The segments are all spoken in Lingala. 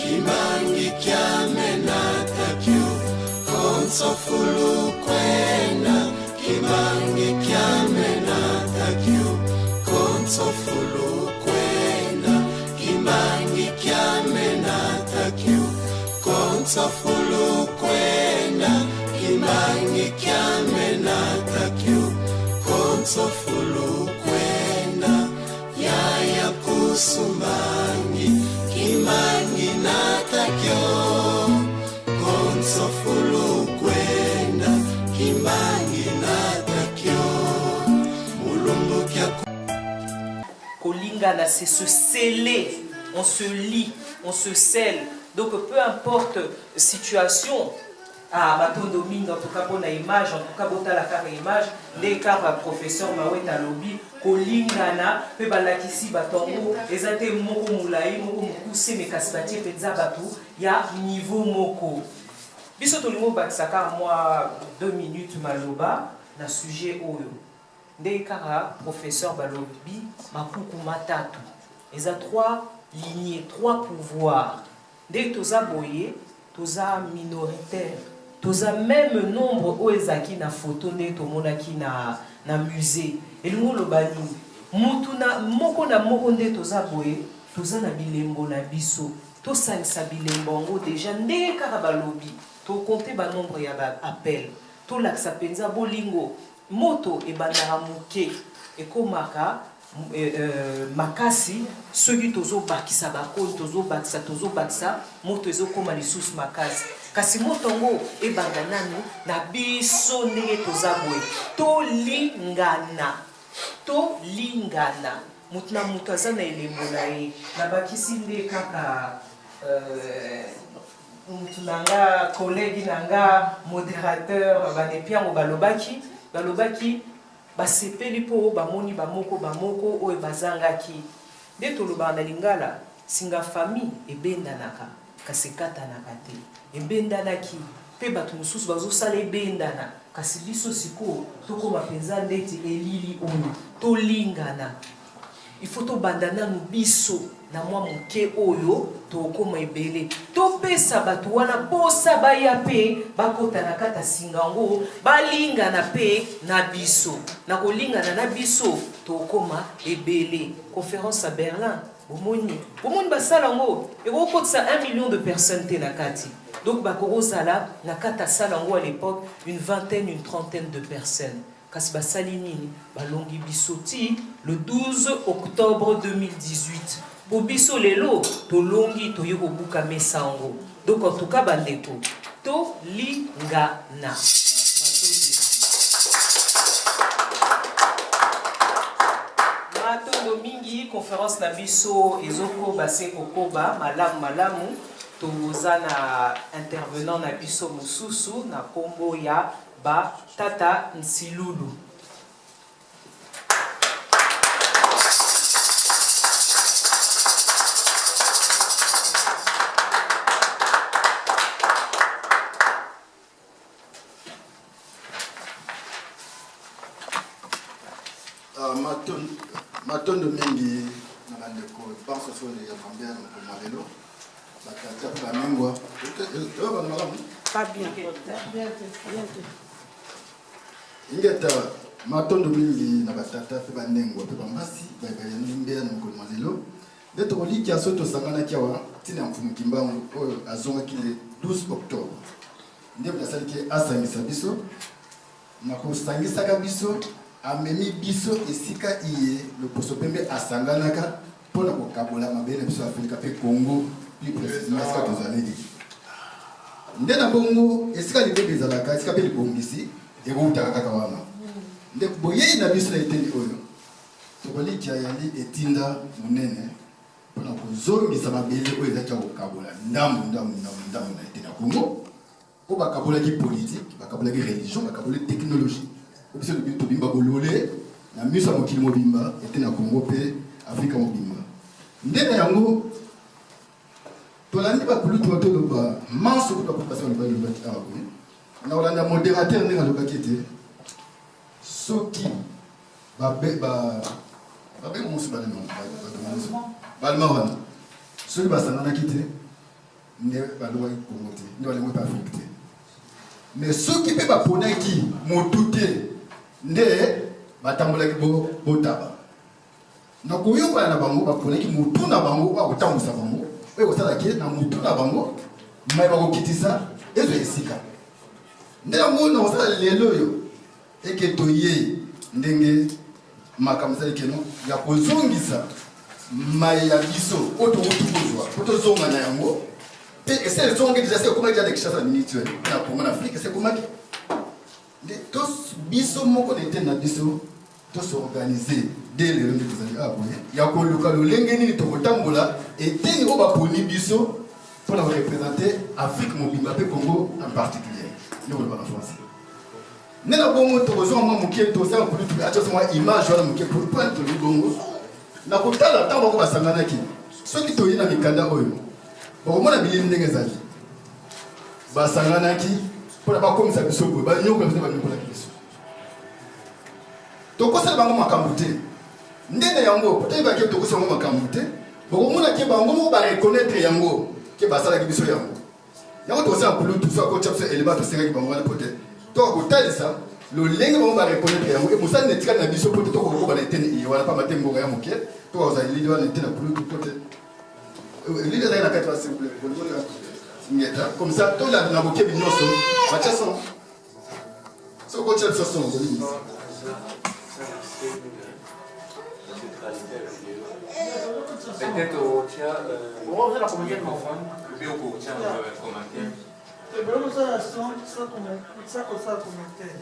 kimangi kiamena takyo konso fulu kwena kimangi kiamena takyo konso fulu kwena kimangi kiamena takyo konso fulu kwena kimangi kiamena takyo konso fulu kwena yaya kusumangi kimangi natakyo konso fulu kwenda kimangi natakyo mulumbu kya kolingana c'est se sceller, on se lie, on se scelle. Donc peu importe situation, Matondo Minga, en tout cas pour l'image, en tout cas pour la image, les cas professeur Maweta Lobi, kolingana, pe balakisi batongo, ezate moko moulaï, moko moukousse, mais kasbati, penza batou, ya niveau moko. Biso tolimo baksaka, moi 2 minutes maloba, na sujet oyo. Nde kara professeur Balobi, makuku matatu. Eza 3 lignées, 3 pouvoirs. Nde toza boye, toza minoritaire. Toza même nombre o ezaki na photo nde tomonaki na musée. Elingo lobani, mutuna moko na moko nde toza boye, toza na bilembo na biso. Tosalisa bilembo ngo déjà nde kara balobi. To compter ba nombre ya ba appel. To laksa penza bolingo. Moto e bandara muke ekomaka makasi soki tozo bakisa bakoni tozo bakisa moto ezokoma lisusu makasi kasi moto ngo e bandananu na biso ndenge toza boye tolingana mutu na mutu aza na elembo na ye na bakisi nde kaka mutu nanga collègue nanga modérateur banepiango balobaki basepeli po bamoni bamoko oyo bazangaki nde toloba na lingala singa famille ebendanaka kasi katanaka te ebendanaki pe bato mosusu bazosala ebendana kasi biso sikoyo tokoma mpenza ndeti elili oyo tolingana il faut tobanda nanu biso na mwa moke oyo tokoma ebele topesa bato wana posa baya pe bakota na kata singango balingana pe na biso na kolingana na biso tokoma ebele. Conférence à Berlin bomoni basala ngo ekokotisa 1 million de personnes te na kati donc bakozala na kata sala ngo à l'époque une vingtaine une trentaine de personnes kasi basali nini balongi bisoti le 12 octobre 2018 Bobiso lelo tolongi toyeko buka mesango. Donc en tout cas bandeko to lingana. Matondo mingi conférence na biso ezoko base kokoba malamu tozana intervenant na biso mususu na kombo ya ba Tata Nsilulu. Matondo mingi na bandeko pense sur les Rwandais na Malelo bakata pa mengwa Pas bien. Ingeta matondo mingi na batata pe banengwa pe bamasi bayaya nimbea na Malelo ndeto koliki asoto sangana kiawa tina mfumu kimbango oyo azonga kile 12 octobre ndebo nasalike asangisa biso na kosangisa ka biso amemi biso esika iye le posopembe asanganaka pona kokabola mabele biso Afrika pe Congo plus précisément ça que vous allez dire ndena bongo esika libebe ezalaka esika pe libongisi ekutaka kaka wana nde boyei na biso na eteni oyo tokoliki yali etinda munene pona kozongisa mabele oyo ezaki kokabola ndambu na eteni ya Congo po bakabolaki politique bakabolaki religion bakabolaki technologie biso bitu bimba bolole na miso mokili mobimba ete na Congo pe Afrika mobimba ndena yango tolandi ba kulutu bato loba manso ko ba passer le ba awo na olanda modérateur ndenge alobaki ete soki ba musu ba non ba wana soki basangana kite ne balwa Congo te ne balwa pas Afrique te mais ceux qui peut bapona qui motute nde batambola ki botaba na koyoka na bango bapona ki mutu na bango ba kotambusa bango oyo kosala ke na mutu na bango mai bakokitisa ezo esika nde yango na kosala lelo oyo eke toye ndenge makambo ezali keno ya kozongisa mai ya biso oyo tokuti kozwa po tozonga na yango mpe esele ezonge deja se ekomaki deja dekishasa minitue na kongo na afrike se ekomaki nde biso moko na ete na biso tosorganize de lelo nde tozali aboye ya koluka lolenge nini tokotambola eteni oyo baponi biso mpona korepresente afrique mobimba mpe congo en particulier nde koloba na france nde na bongo tokozwa mwa moke tosala kulutu atioso mwa image wana moke pourpoint toli bongo na kotala ntango bako basanganaki soki toyi na mikanda oyo bakomona bilili ndenge ezali basanganaki mpona bakomisa biso boye banyokola biso banyokolaki biso tokosala bango makambo te nde na yango potayebaki tokosala bango makambo te bokomonaki bango moko bareconnaître yango ke basalaki biso yango tokosala kulutu so akotya biso eleba tosengaki bango wana pote tokokotalisa lolenge bango bareconnaître yango e mosali netikali na biso pote tokokoba na eteni iye wana pamba te mbongo ya moke tokozala elili wana ete na kulutu pote elili ezali na kati basemble ngeta comme ça tolanda na bokebi nyonso batya son so okotya biso son kolini peut-être au tien, on va la communiquer avec mon fond, le bien au tien, commentaire. Le problème c'est ça qu'on ça commentaire.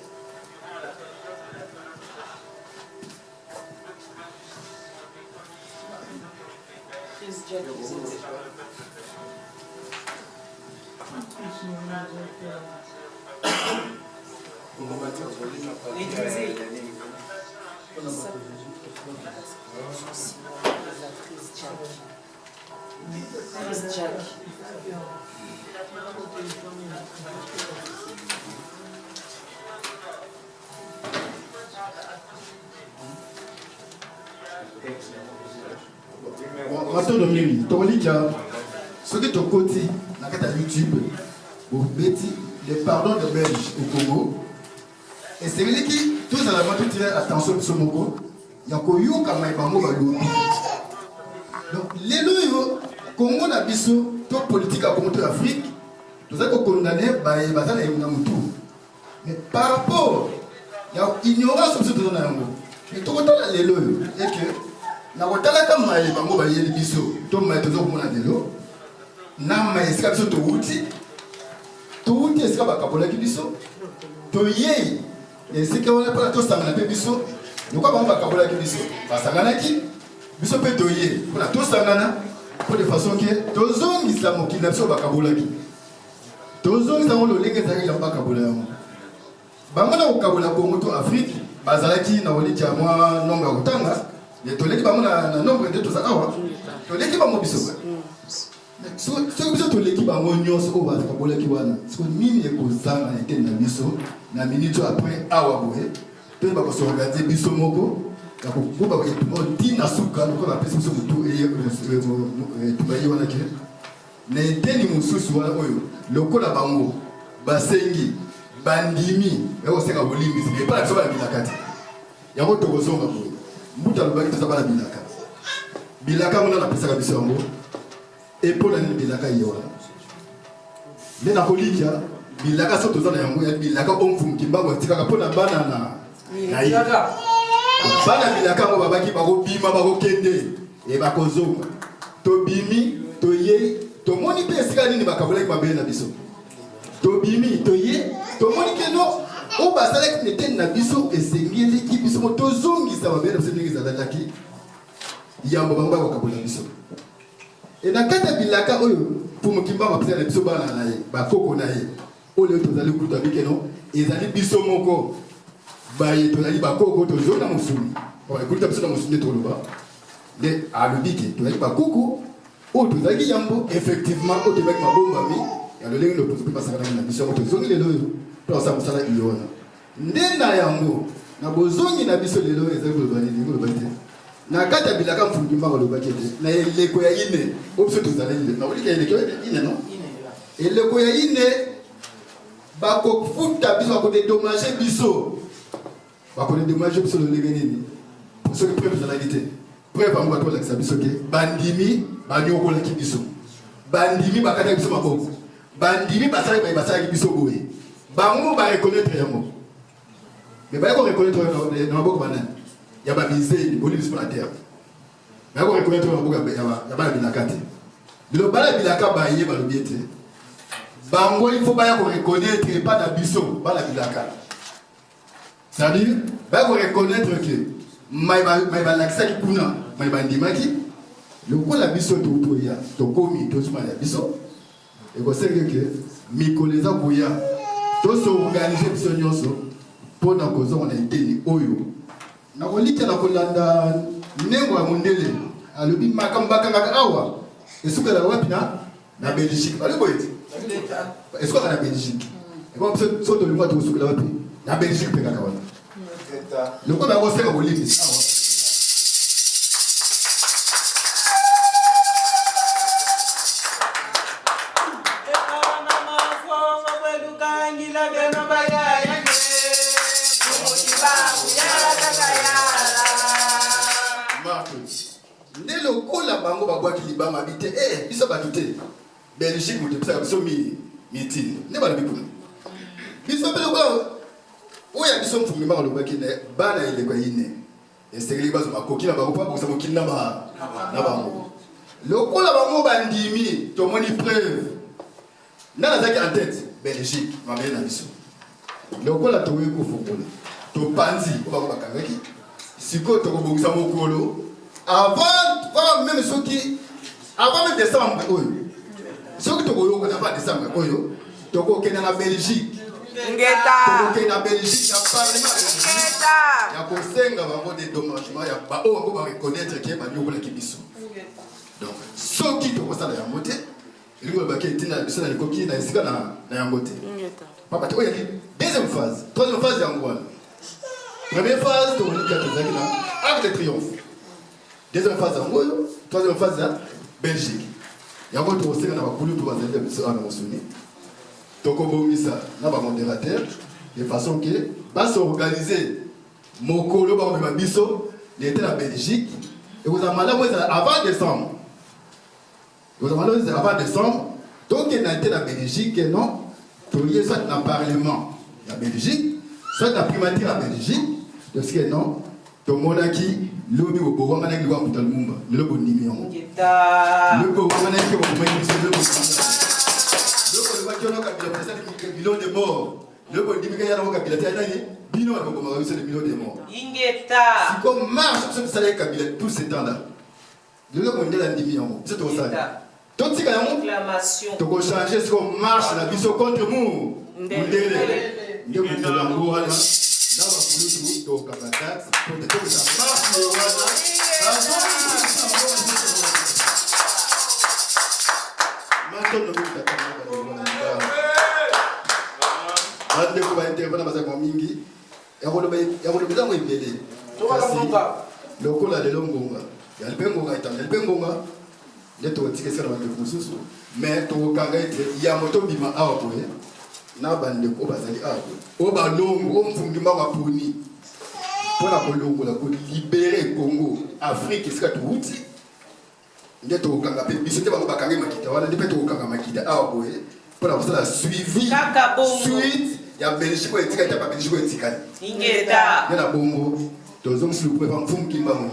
matondo mingi tokolika soki tokoti na kati ya youtube bobeti le pardon de belge au congo esengeliki tozala ma totire attention biso moko ya koyoka mai bango balobi donc lelo oyo congo na biso to politique ya congo to afrique tozali kokondane baye baza na na motu mais par rapport ya ignorance biso toza na yango tokotala lelo oyo eke na kotalaka mai bango bayeli biso to mai tozokomona lelo na mai esika biso touti esika bakabolaki biso toyei esika wana mpona tosangana mpe biso lokwa bango bakabolaki biso basanganaki biso mpe toye mpona tosangana mpo de façon ke tozongisa mokili na biso bakabolaki tozongisa yango lolenge ezalaki yango bakabola yango bango na kokabola bongo to afrique bazalaki na koliki ya mwa nombre ya kotanga toleki bango na nombre nde toza awa toleki bango biso soki biso toleki bango nyonso oyo bakabolaki wana siko nini ekozanga na eteni na biso na minute après awa boye toyeba kosorganize biso moko ya kokuba ntina suka lokola bapesi biso motu etubaye wana ke na eteni mosusu wana oyo lokola bango basengi bandimi ekosenga bolimbisi epana biso balabinaka te yango tokozonga boye mbuta alobaki toza bana bilaka mona napesaka biso yango epola nini bilaka ye wana nde nakolikia bilaka so toza na yango ya bilaka omfumuki mbango atikaka mpona bana na ye bana bilaka yango babaki bakobima bakokende e bakozonga tobimi toyei tomoni mpe esika nini bakabolaki mabele na biso tobimi toye tomoni keno oyo basalaki neteni na biso esengeliki biso mo tozongisa mabele na biso ndenge ezalaki yambo bango bakokabola biso e na kati ya bilaka oyo mfumuki-mbango bapesaka na biso bana na ye bakoko na ye oyo leo tozali kutu abi keno ezali biso moko baye tozali bakoko tozonga mosuni ekuta biso na mosuni nde toloba nde alobi ke tozali bakoko oyo tozalaki yambo effectivement oyo tozalaki mabombami ya lolenge ndo tozoki basakanaki na biso yango tozongi lelo oyo mpo nasala mosala iyo wana nde na yango na bozongi na biso lelo ezali koloba nini koloba te na kati ya bilaka mfumuki-mbango alobaki ete na eleko ya ine oyo biso tozali nakolika eleko ine no Et le Koyaïne, bako futa biso bako dédommager biso. Bako dédommager biso le legenini. Pour ceux qui prennent la réalité. Preuve en quoi la biso ke bandimi banyo la ki biso. Bandimi bakada biso maboko. Bandimi basala biso boye. Bango ba reconnaître yango. Mais ba ko reconnaître dans maboko banane. Ya ba misé boli biso na terre. Mais ko reconnaître maboko ya ba bilakate. Le bala bilaka ba yé ba lobiete. Bango il faut pas reconnaître pas d'abisso, pas la bilaka. C'est-à-dire, ba reconnaître que maïba laksa ki kuna, maïba ndimaki, le quoi la bisso to ya, to komi to suma la bisso. Et vous savez que mi koleza boya, to se organiser biso nyonso pour na kozo on a été oyo. Na kolika na kolanda nengo ya mondele, alobi makamba kanga awa. Et ce que la wapi na Belgique, allez boyeti. Est-ce qu'on a la Belgique? Et comme ça, saute le mois de Soukou la Wapi, la Belgique peut gagner. Le quoi va refaire au livre? Dès le coup, la bango va boire qui libère habité. Eh, ils sont battus. Belgique, vous devez faire meeting. Ne pas le bipou. Ils sont bien là. Où y a des gens qui ont le bac qui n'est pas là, il est quoi il est. Et c'est que les bases ma coquille là-bas ou pas pour ça mon kill là-bas. Le coup là-bas mon bandimi, ton money preuve. N'a la en tête. Belgique, ma belle ambition. Le coup là toi il faut football. Ton panzi, on va voir avec. Si quoi tu vas voir ça mon colo. Avant même ceux qui avant même décembre. Ceux qui ont pas décembre, tu as la Belgique. Tu as la Belgique, il y a parlement il y a des dédommagements, il y a reconnaître qu'il y a des gens. Donc, ceux qui ont ça dans la montée, ils vont dans les coquilles, dans la montée. Deuxième phase, troisième phase, il y a Angola. Première phase, tu as acte de triomphe. Deuxième phase, Angola. Troisième phase, Belgique. Il y a un autre aussi qui a voulu tout à mentionner. Donc, on a un modérateur de façon que va s'organiser. Mon colo va me biso, il était en Belgique. Et vous avez malheureusement avant décembre. Vous avez malheureusement avant décembre. Donc, il a été en Belgique, non. Il y a soit dans le Parlement de Belgique, soit dans la primature en Belgique. Parce que non. Ton monarchie, l'objet au pouvoir, on a dit que le monde, le bon numéro. Le pouvoir, on a dit que le millions de morts. Le bon numéro, il y a un cabinet, il y a un million de morts. Si comme marche, ce salaire cabinet tous ces temps-là, le monde est un million. C'est tout ça. Donc, si tu peux changer ce qu'on marche, la vie contre nous. Donc, à la date, pour que ça marche, maintenant, pour libérer le Congo, Afrique, c'est tout outil. Il y a tout le suivi. Suite, il y a Belgique, il y a Belgique, il y a Bongo. Tous les hommes, s'il vous plaît, Fumukimbangu.